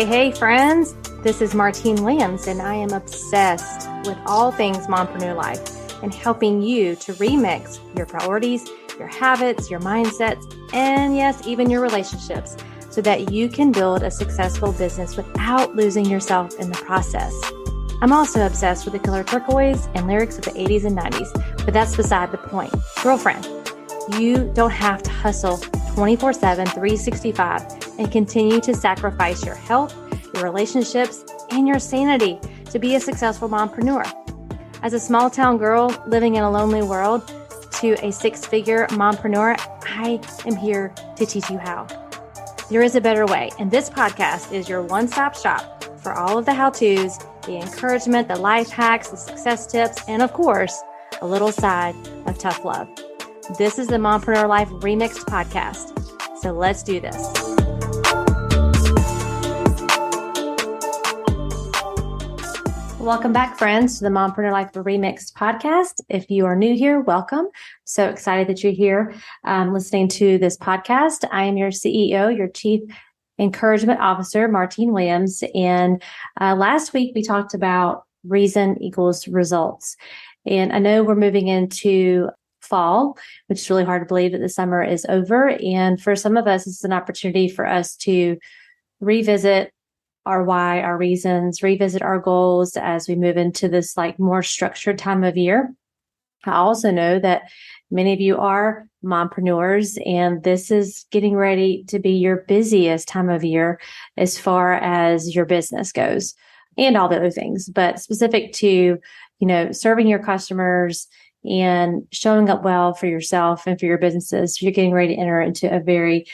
Hey, friends. This is Martine Williams, and I am obsessed with all things mompreneur life and helping you to remix your priorities, your habits, your mindsets, and yes, even your relationships so that you can build a successful business without losing yourself in the process. I'm also obsessed with the color turquoise and lyrics of the 80s and 90s, but that's beside the point. Girlfriend, you don't have to hustle 24/7, 365 and continue to sacrifice your health, your relationships, and your sanity to be a successful mompreneur. As a small town girl living in a lonely world to a six-figure mompreneur, I am here to teach you how. There is a better way, and this podcast is your one-stop shop for all of the how-tos, the encouragement, the life hacks, the success tips, and of course, a little side of tough love. This is the Mompreneur Life Remixed podcast. So let's do this. Welcome back, friends, to the Mompreneur Life Remixed podcast. If you are new here, welcome. So excited that you're here listening to this podcast. I am your CEO, your Chief Encouragement Officer, Martine Williams. And last week we talked about reason equals results. And I know we're moving into fall, which is really hard to believe that the summer is over. And for some of us, it's an opportunity for us to revisit our why, our reasons, revisit our goals as we move into this like more structured time of year. I also know that many of you are mompreneurs, and this is getting ready to be your busiest time of year as far as your business goes and all the other things, but specific to, serving your customers and showing up well for yourself and for your businesses. You're getting ready to enter into a very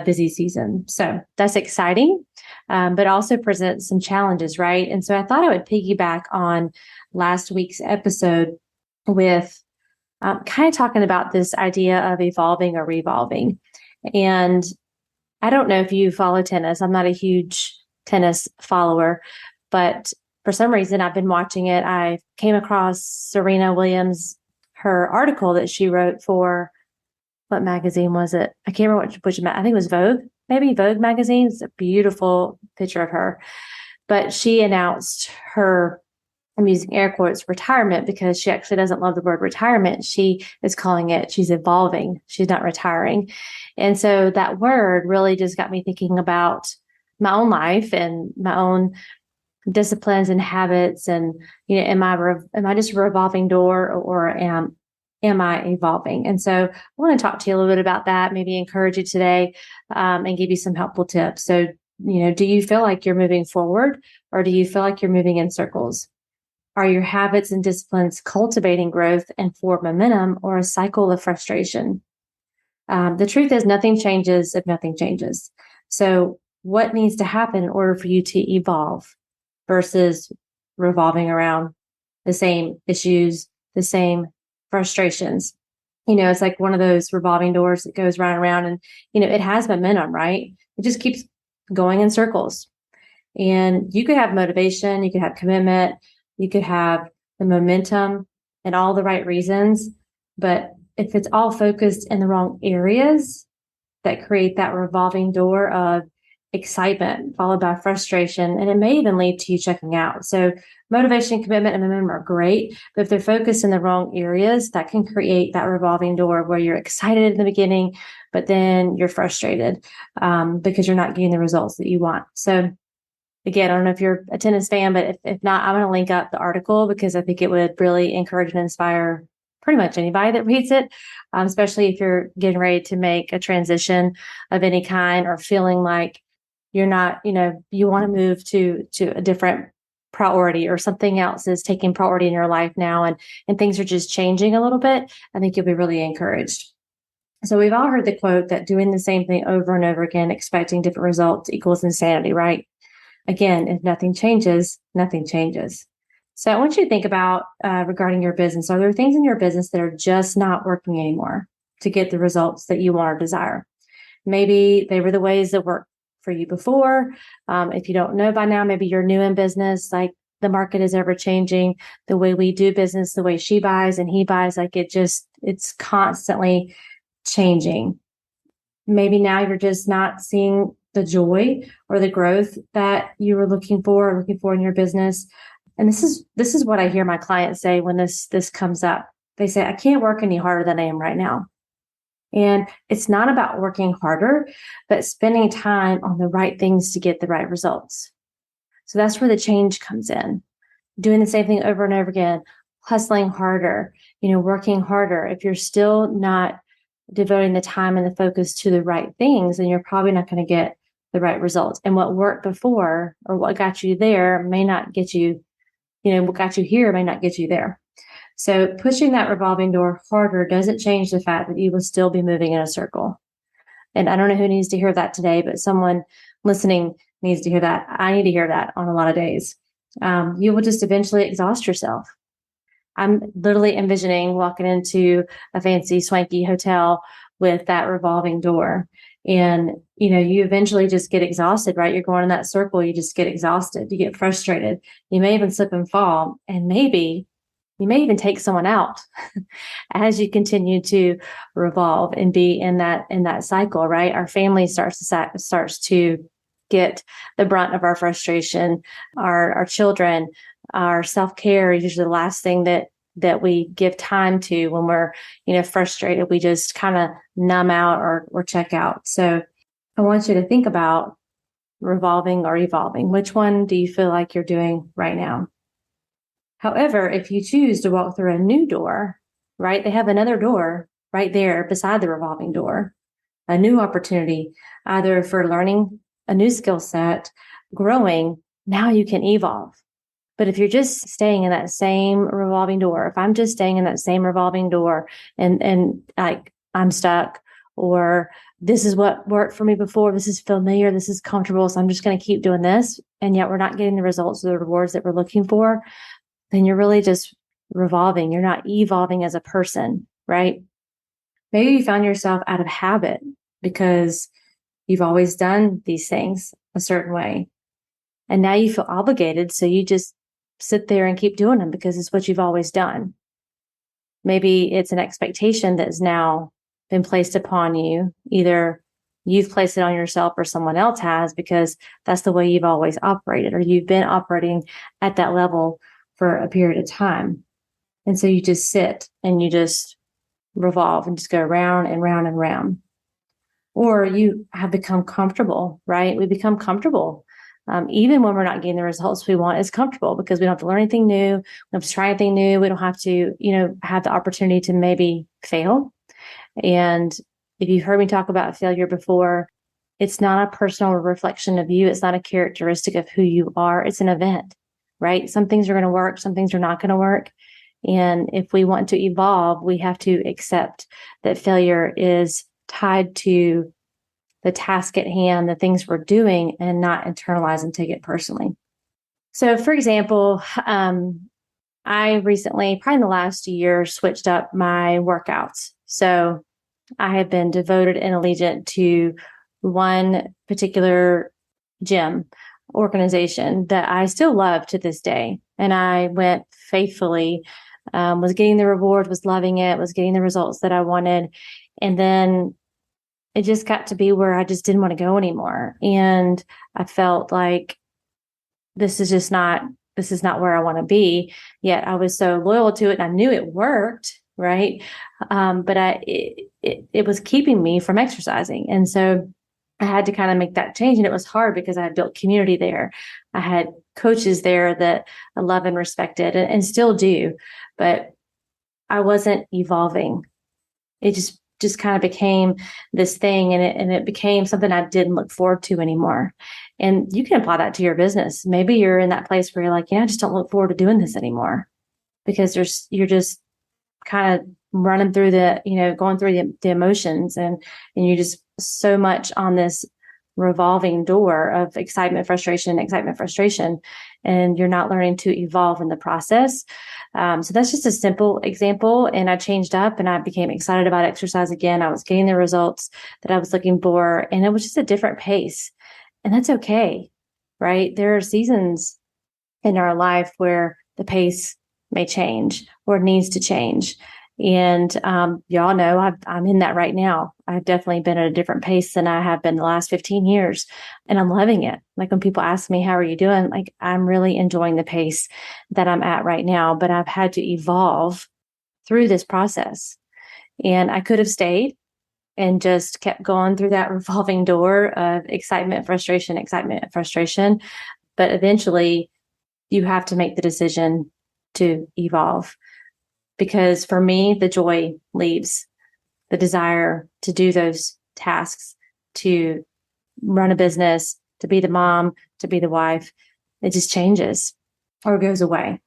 busy season. So that's exciting, but also presents some challenges, right? And so I thought I would piggyback on last week's episode with kind of talking about this idea of evolving or revolving. And I don't know if you follow tennis. I'm not a huge tennis follower, but for some reason I've been watching it. I came across Serena Williams, her article that she wrote for, what magazine was it? I can't remember which I think it was Vogue, maybe Vogue magazine. It's a beautiful picture of her. But she announced her, I'm using air quotes, retirement, because she actually doesn't love the word retirement. She is calling it, she's evolving. She's not retiring. And so that word really just got me thinking about my own life and my own disciplines and habits. And, am I just a revolving door, or am I evolving? And so I want to talk to you a little bit about that, maybe encourage you today, and give you some helpful tips. So, do you feel like you're moving forward, or do you feel like you're moving in circles? Are your habits and disciplines cultivating growth and forward momentum, or a cycle of frustration? The truth is nothing changes if nothing changes. So what needs to happen in order for you to evolve versus revolving around the same issues, the same frustrations? It's like one of those revolving doors that goes round and round, and, it has momentum, right? It just keeps going in circles. And you could have motivation, you could have commitment, you could have the momentum and all the right reasons, but if it's all focused in the wrong areas that create that revolving door of excitement followed by frustration, and it may even lead to you checking out. So motivation, commitment, and momentum are great, but if they're focused in the wrong areas, that can create that revolving door where you're excited in the beginning, but then you're frustrated because you're not getting the results that you want. So again, I don't know if you're a tennis fan, but if not, I'm going to link up the article because I think it would really encourage and inspire pretty much anybody that reads it, especially if you're getting ready to make a transition of any kind, or feeling like you're not, you want to move to a different priority, or something else is taking priority in your life now, and things are just changing a little bit. I think you'll be really encouraged. So we've all heard the quote that doing the same thing over and over again, expecting different results equals insanity, right? Again, if nothing changes, nothing changes. So I want you to think about regarding your business. Are there things in your business that are just not working anymore to get the results that you want or desire? Maybe they were the ways that worked for you before. If you don't know by now, maybe you're new in business, like the market is ever changing. The way we do business, the way she buys and he buys, like it's constantly changing. Maybe now you're just not seeing the joy or the growth that you were looking for in your business. And this is what I hear my clients say when this comes up. They say, I can't work any harder than I am right now. And it's not about working harder, but spending time on the right things to get the right results. So that's where the change comes in. Doing the same thing over and over again, hustling harder, working harder. If you're still not devoting the time and the focus to the right things, then you're probably not going to get the right results. And what worked before or what got you there may not get you, what got you here may not get you there. So pushing that revolving door harder doesn't change the fact that you will still be moving in a circle. And I don't know who needs to hear that today, but someone listening needs to hear that. I need to hear that on a lot of days. You will just eventually exhaust yourself. I'm literally envisioning walking into a fancy, swanky hotel with that revolving door. And, you eventually just get exhausted, right? You're going in that circle. You just get exhausted. You get frustrated. You may even slip and fall. And maybe you may even take someone out as you continue to revolve and be in that cycle, right? Our family starts to get the brunt of our frustration. Our children, our self-care is usually the last thing that we give time to when we're, frustrated. We just kind of numb out or check out. So I want you to think about revolving or evolving. Which one do you feel like you're doing right now? However, if you choose to walk through a new door, right, they have another door right there beside the revolving door, a new opportunity, either for learning a new skill set, growing, now you can evolve. But if you're just staying in that same revolving door, if I'm just staying in that same revolving door and like I'm stuck, or this is what worked for me before, this is familiar, this is comfortable, so I'm just going to keep doing this, and yet we're not getting the results or the rewards that we're looking for, then you're really just revolving. You're not evolving as a person, right? Maybe you found yourself out of habit because you've always done these things a certain way. And now you feel obligated. So you just sit there and keep doing them because it's what you've always done. Maybe it's an expectation that has now been placed upon you. Either you've placed it on yourself or someone else has, because that's the way you've always operated, or you've been operating at that level for a period of time. And so you just sit and you just revolve and just go round and round and round. Or you have become comfortable, right? We become comfortable. Even when we're not getting the results we want, it's comfortable because we don't have to learn anything new. We don't have to try anything new. We don't have to, have the opportunity to maybe fail. And if you've heard me talk about failure before, it's not a personal reflection of you. It's not a characteristic of who you are. It's an event, right? Some things are going to work. Some things are not going to work. And if we want to evolve, we have to accept that failure is tied to the task at hand, the things we're doing, and not internalize and take it personally. So, for example, I recently, probably in the last year, switched up my workouts. So I have been devoted and allegiant to one particular gym organization that I still love to this day. And I went faithfully, was getting the reward, was loving it, was getting the results that I wanted. And then it just got to be where I just didn't want to go anymore. And I felt like this is not where I want to be. Yet I was so loyal to it and I knew it worked, right? But it was keeping me from exercising. And so I had to kind of make that change. And it was hard because I had built community there. I had coaches there that I love and respected and still do, but I wasn't evolving. It just kind of became this thing, and it became something I didn't look forward to anymore. And you can apply that to your business. Maybe you're in that place where you're like, I just don't look forward to doing this anymore, because you're just kind of running through going through the emotions, and you're just so much on this revolving door of excitement, frustration, and you're not learning to evolve in the process. So that's just a simple example. And I changed up and I became excited about exercise again. I was getting the results that I was looking for, and it was just a different pace. And that's okay, right? There are seasons in our life where the pace may change or needs to change. And y'all know I'm in that right now. I've definitely been at a different pace than I have been the last 15 years. And I'm loving it. Like when people ask me, how are you doing? Like I'm really enjoying the pace that I'm at right now, but I've had to evolve through this process. And I could have stayed and just kept going through that revolving door of excitement, frustration. But eventually you have to make the decision to evolve. Because for me, the joy leaves, the desire to do those tasks, to run a business, to be the mom, to be the wife, it just changes or goes away.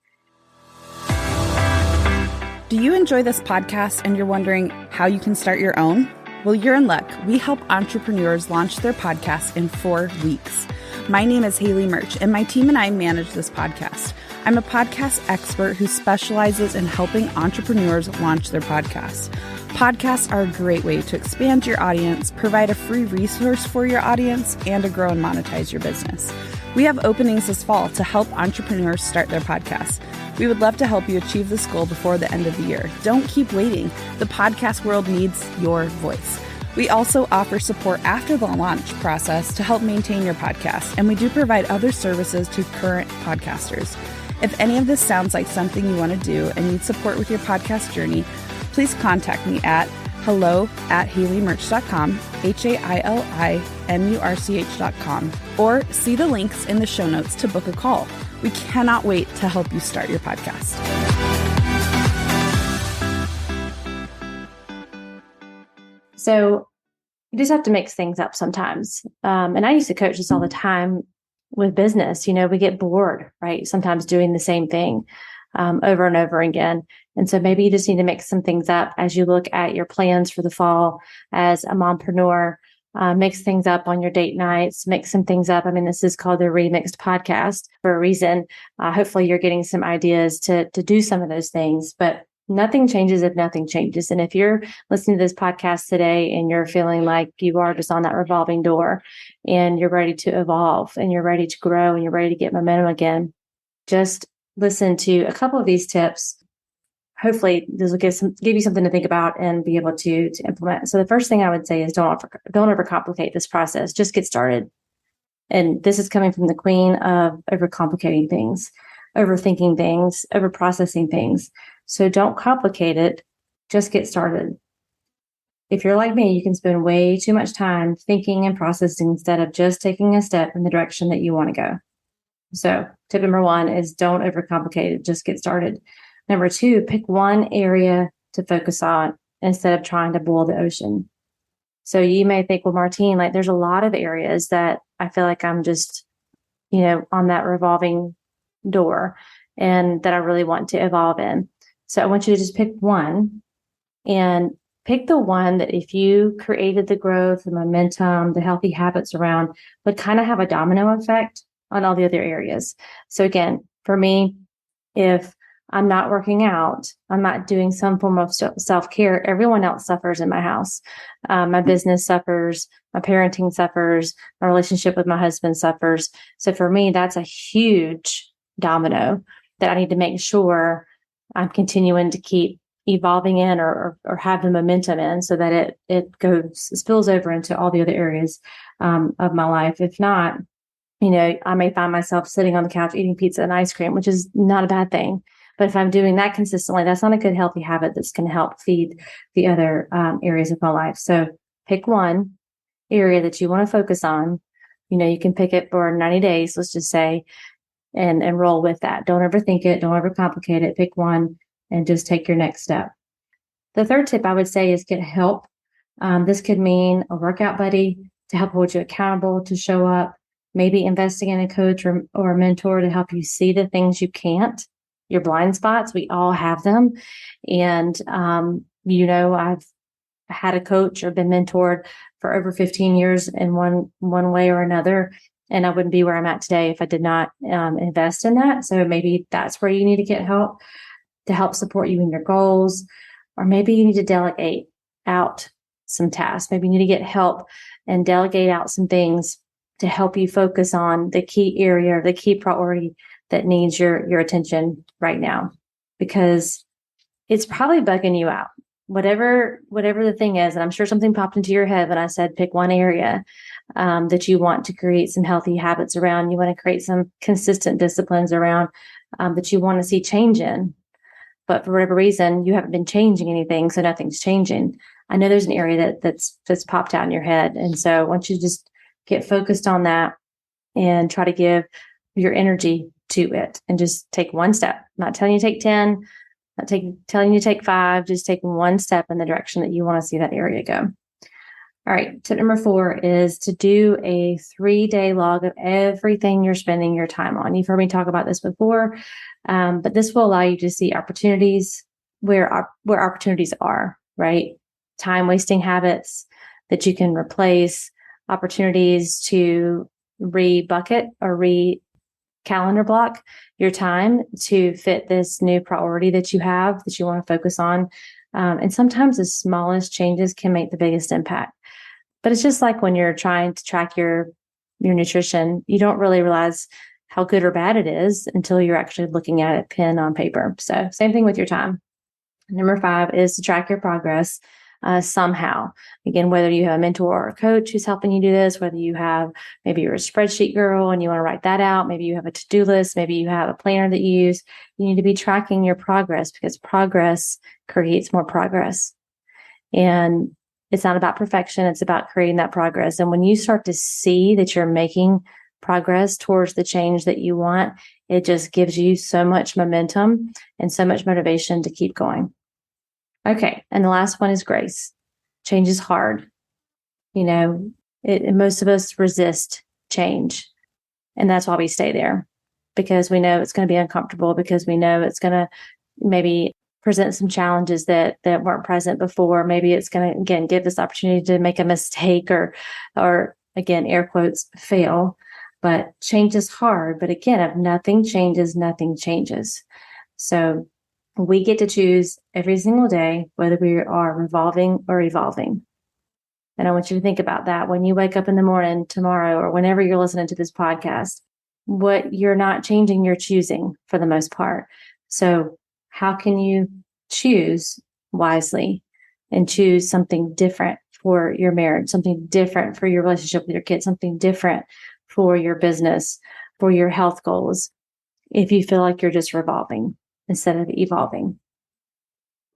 Do you enjoy this podcast and you're wondering how you can start your own? Well, you're in luck. We help entrepreneurs launch their podcast in 4 weeks. My name is Haley Murch, and my team and I manage this podcast. I'm a podcast expert who specializes in helping entrepreneurs launch their podcasts. Podcasts are a great way to expand your audience, provide a free resource for your audience, and to grow and monetize your business. We have openings this fall to help entrepreneurs start their podcasts. We would love to help you achieve this goal before the end of the year. Don't keep waiting. The podcast world needs your voice. We also offer support after the launch process to help maintain your podcast, and we do provide other services to current podcasters. If any of this sounds like something you want to do and need support with your podcast journey, please contact me at hello@haleymerch.com, HAILIMURCH.com, or see the links in the show notes to book a call. We cannot wait to help you start your podcast. So you just have to mix things up sometimes. And I used to coach this all the time with business. You know, we get bored, right? Sometimes doing the same thing over and over again. And so maybe you just need to mix some things up as you look at your plans for the fall as a mompreneur. Mix things up on your date nights, mix some things up. I mean, this is called the Remixed Podcast for a reason. Hopefully you're getting some ideas to do some of those things, but nothing changes if nothing changes. And if you're listening to this podcast today and you're feeling like you are just on that revolving door and you're ready to evolve and you're ready to grow and you're ready to get momentum again, just listen to a couple of these tips. Hopefully this will give you something to think about and be able to implement. So the first thing I would say is don't overcomplicate this process. Just get started. And this is coming from the queen of overcomplicating things, overthinking things, overprocessing things. So don't complicate it. Just get started. If you're like me, you can spend way too much time thinking and processing instead of just taking a step in the direction that you want to go. So tip number 1 is don't overcomplicate it. Just get started. Number 2, pick one area to focus on instead of trying to boil the ocean. So you may think, well, Martine, like there's a lot of areas that I feel like I'm just, on that revolving door and that I really want to evolve in. So I want you to just pick one and pick the one that if you created the growth, the momentum, the healthy habits around would kind of have a domino effect on all the other areas. So again, for me, if I'm not working out, I'm not doing some form of self-care, everyone else suffers in my house. My business suffers, my parenting suffers, my relationship with my husband suffers. So for me, that's a huge domino that I need to make sure I'm continuing to keep evolving in or have the momentum in so that it spills over into all the other areas of my life. If not, I may find myself sitting on the couch eating pizza and ice cream, which is not a bad thing. But if I'm doing that consistently, that's not a good, healthy habit that's going to help feed the other areas of my life. So pick one area that you want to focus on. You can pick it for 90 days, let's just say, and roll with that. Don't overthink it. Don't overcomplicate it. Pick one and just take your next step. The third tip I would say is get help. This could mean a workout buddy to help hold you accountable, to show up, maybe investing in a coach or a mentor to help you see the things you can't. Your blind spots, we all have them. And, I've had a coach or been mentored for over 15 years in one way or another. And I wouldn't be where I'm at today if I did not invest in that. So maybe that's where you need to get help to help support you in your goals. Or maybe you need to delegate out some tasks. Maybe you need to get help and delegate out some things to help you focus on the key area or the key priority that needs your attention right now. Because it's probably bugging you out. Whatever the thing is, and I'm sure something popped into your head when I said pick one area that you want to create some healthy habits around. You want to create some consistent disciplines around that you want to see change in. But for whatever reason, you haven't been changing anything, so nothing's changing. I know there's an area that's popped out in your head. And so I want you to just get focused on that and try to give your energy to it and just take one step. I'm not telling you to take 10, telling you to take 5, just take one step in the direction that you want to see that area go. All right. Tip number 4 is to do a 3-day log of everything you're spending your time on. You've heard me talk about this before, but this will allow you to see opportunities where opportunities are, right? Time wasting habits that you can replace, opportunities to re-bucket or calendar block your time to fit this new priority that you have that you want to focus on. And sometimes the smallest changes can make the biggest impact. But it's just like when you're trying to track your nutrition, you don't really realize how good or bad it is until you're actually looking at it pen on paper. So same thing with your time. Number 5 is to track your progress somehow. Again, whether you have a mentor or a coach who's helping you do this, whether you have, maybe you're a spreadsheet girl and you want to write that out. Maybe you have a to-do list. Maybe you have a planner that you use. You need to be tracking your progress because progress creates more progress. And it's not about perfection. It's about creating that progress. And when you start to see that you're making progress towards the change that you want, it just gives you so much momentum and so much motivation to keep going. Okay. And the last one is grace. Change is hard. Most of us resist change. And that's why we stay there, because we know it's going to be uncomfortable, because we know it's going to maybe present some challenges that weren't present before. Maybe it's going to, again, give this opportunity to make a mistake or again, air quotes, fail. But change is hard. But again, if nothing changes, nothing changes. So we get to choose every single day whether we are revolving or evolving. And I want you to think about that when you wake up in the morning tomorrow or whenever you're listening to this podcast. What you're not changing, you're choosing for the most part. So how can you choose wisely and choose something different for your marriage, something different for your relationship with your kids, something different for your business, for your health goals, if you feel like you're just revolving instead of evolving?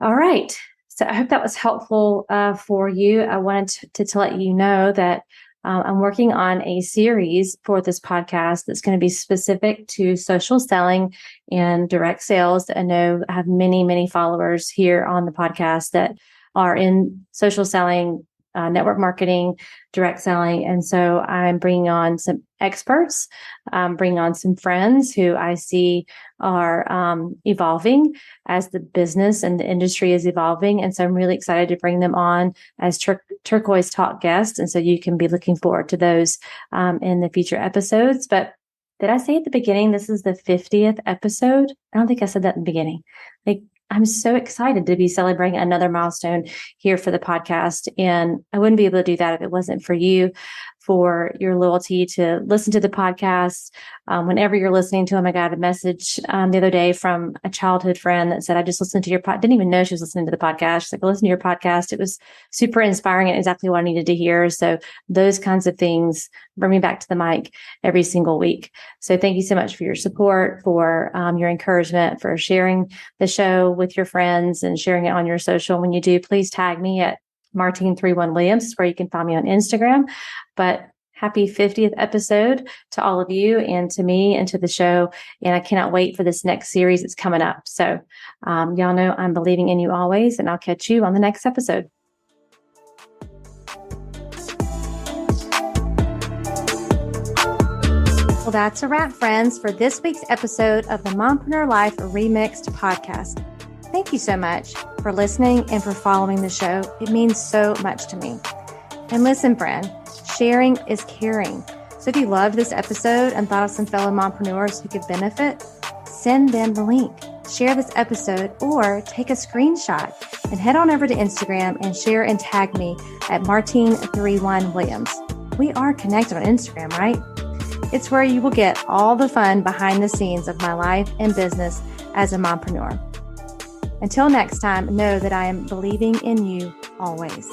All right. So I hope that was helpful for you. I wanted to let you know that I'm working on a series for this podcast that's going to be specific to social selling and direct sales. I know I have many, many followers here on the podcast that are in social selling, network marketing, direct selling. And so I'm bringing on some experts, bringing on some friends who I see are evolving as the business and the industry is evolving. And so I'm really excited to bring them on as Turquoise Talk guests. And so you can be looking forward to those in the future episodes. But did I say at the beginning, this is the 50th episode? I don't think I said that in the beginning. I'm so excited to be celebrating another milestone here for the podcast. And I wouldn't be able to do that if it wasn't for you, for your loyalty to listen to the podcast. Whenever you're listening to them, I got a message the other day from a childhood friend that said, I just listened to your podcast. Didn't even know she was listening to the podcast. She's like, I listened to your podcast. It was super inspiring and exactly what I needed to hear. So those kinds of things bring me back to the mic every single week. So thank you so much for your support, for your encouragement, for sharing the show with your friends and sharing it on your social. When you do, please tag me at Martine 31 Williams is where you can find me on Instagram. But happy 50th episode to all of you and to me and to the show. And I cannot wait for this next series that's coming up. So y'all know I'm believing in you always, and I'll catch you on the next episode. Well, that's a wrap, friends, for this week's episode of the Mompreneur Life Remixed podcast. Thank you so much for listening and for following the show. It means so much to me. And listen, friend, sharing is caring. So if you loved this episode and thought of some fellow mompreneurs who could benefit, send them the link. Share this episode or take a screenshot and head on over to Instagram and share and tag me at Martine31 Williams. We are connected on Instagram, right? It's where you will get all the fun behind the scenes of my life and business as a mompreneur. Until next time, know that I am believing in you always.